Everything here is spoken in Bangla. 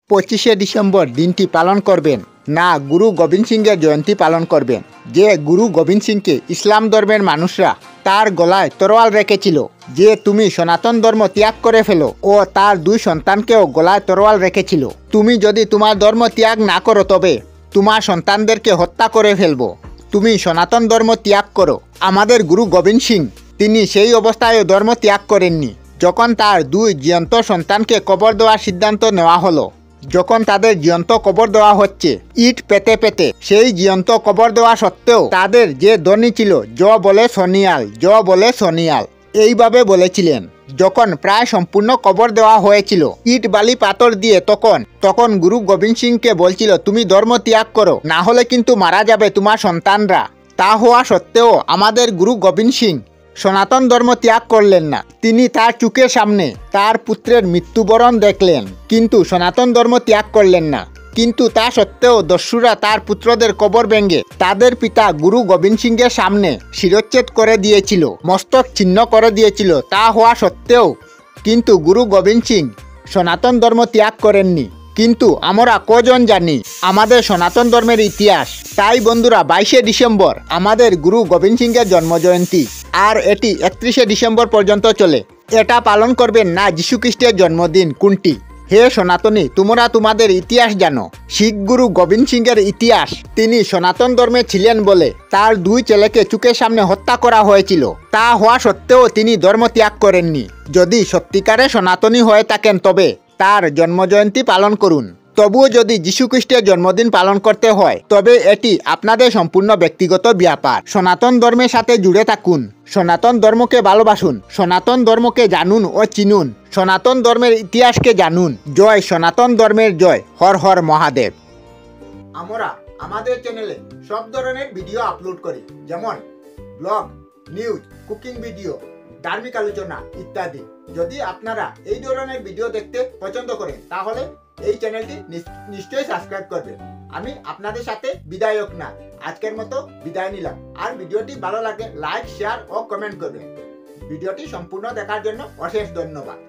25শে ডিসেম্বর দিনটি পালন করবেন না গুরু গোবিন্দ সিংয়ের জয়ন্তী পালন করবেন। যে গুরু গোবিন্দ সিংকে ইসলাম ধর্মের মানুষরা তার গলায় তরোয়াল রেখেছিল যে তুমি সনাতন ধর্ম ত্যাগ করে ফেলো, ও তার 2 সন্তানকেও গলায় তরোয়াল রেখেছিল তুমি যদি তোমার ধর্ম ত্যাগ না করো তবে তোমার সন্তানদেরকে হত্যা করে ফেলবো, তুমি সনাতন ধর্ম ত্যাগ করো। আমাদের গুরু গোবিন্দ সিং তিনি সেই অবস্থায় ধর্ম ত্যাগ করেননি। যখন তার 2 জীবন্ত সন্তানকে কবর দেওয়ার সিদ্ধান্ত নেওয়া হলো, যখন তাদের জীবন্ত কবর দেওয়া হচ্ছে ইট পেতে পেতে, সেই জীবন্ত কবর দেওয়া সত্ত্বেও তাদের যে ধ্বনি ছিল জ বলে সোনিয়াল, জ বলে সোনিয়াল, এইভাবে বলেছিলেন। যখন প্রায় সম্পূর্ণ কবর দেওয়া হয়েছিল ইট বালি পাথর দিয়ে, তখন গুরু গোবিন্দ সিংকে বলছিল তুমি ধর্ম ত্যাগ করো, না হলে কিন্তু মারা যাবে তোমার সন্তানরা। তা হওয়া সত্ত্বেও আমাদের গুরু গোবিন্দ সিং সনাতন ধর্ম ত্যাগ করলেন না। তিনি তার চোখের সামনে তার পুত্রের মৃত্যুবরণ দেখলেন, কিন্তু সনাতন ধর্ম ত্যাগ করলেন না। কিন্তু তা সত্ত্বেও দস্যুরা তার পুত্রদের কবর ভেঙে তাদের পিতা গুরু গোবিন্দ সিংয়ের সামনে শিরচ্ছেদ করে দিয়েছিল, মস্তক ছিন্ন করে দিয়েছিল। তা হওয়া সত্ত্বেও কিন্তু গুরু গোবিন্দ সিং সনাতন ধর্ম ত্যাগ করেননি। কিন্তু আমরা কজন জানি আমাদের সনাতন ধর্মের ইতিহাস? তাই বন্ধুরা, 22শে ডিসেম্বর আমাদের গুরু গোবিন্দ সিংয়ের জন্মজয়ন্তী, আর এটি 31শে ডিসেম্বর পর্যন্ত চলে। এটা পালন করবেন না যীশু খ্রিস্টের জন্মদিন কোনটি? হে সনাতনী, তোমরা তোমাদের ইতিহাস জানো। শিখ গুরু গোবিন্দ সিংয়ের ইতিহাস, তিনি সনাতন ধর্মে ছিলেন বলে তার 2 ছেলেকে চোখের সামনে হত্যা করা হয়েছিল। তা হওয়া সত্ত্বেও তিনি ধর্ম ত্যাগ করেননি। যদি সত্যিকারে সনাতনী হয়ে থাকেন তবে তার জন্মজয়ন্তী পালন করুন। তবুও যদি যীশু খ্রিস্টের জন্মদিন পালন করতে হয় তবে এটি আপনাদের সম্পূর্ণ ব্যক্তিগত ব্যাপার। সনাতন ধর্মের সাথে জুড়ে থাকুন, সনাতন ধর্মকে ভালোবাসুন, সনাতন ধর্মকে জানুন ও চিনুন, সনাতন ধর্মের ইতিহাসকে জানুন। জয় সনাতন ধর্মের জয়। হর হর মহাদেব। আমরা আমাদের চ্যানেলে সব ধরনের ভিডিও আপলোড করি, যেমন ব্লগ, নিউজ, কুকিং ভিডিও, ধার্মিক আলোচনা ইত্যাদি। যদি আপনারা এই ধরনের ভিডিও দেখতে পছন্দ করেন তাহলে এই চ্যানেলটি নিশ্চয়ই সাবস্ক্রাইব করবেন। আমি আপনাদের সাথে বিদায়ক না, আজকের মতো বিদায় নিলাম। আর ভিডিওটি ভালো লাগে লাইক, শেয়ার ও কমেন্ট করবেন। ভিডিওটি সম্পূর্ণ দেখার জন্য অশেষ ধন্যবাদ।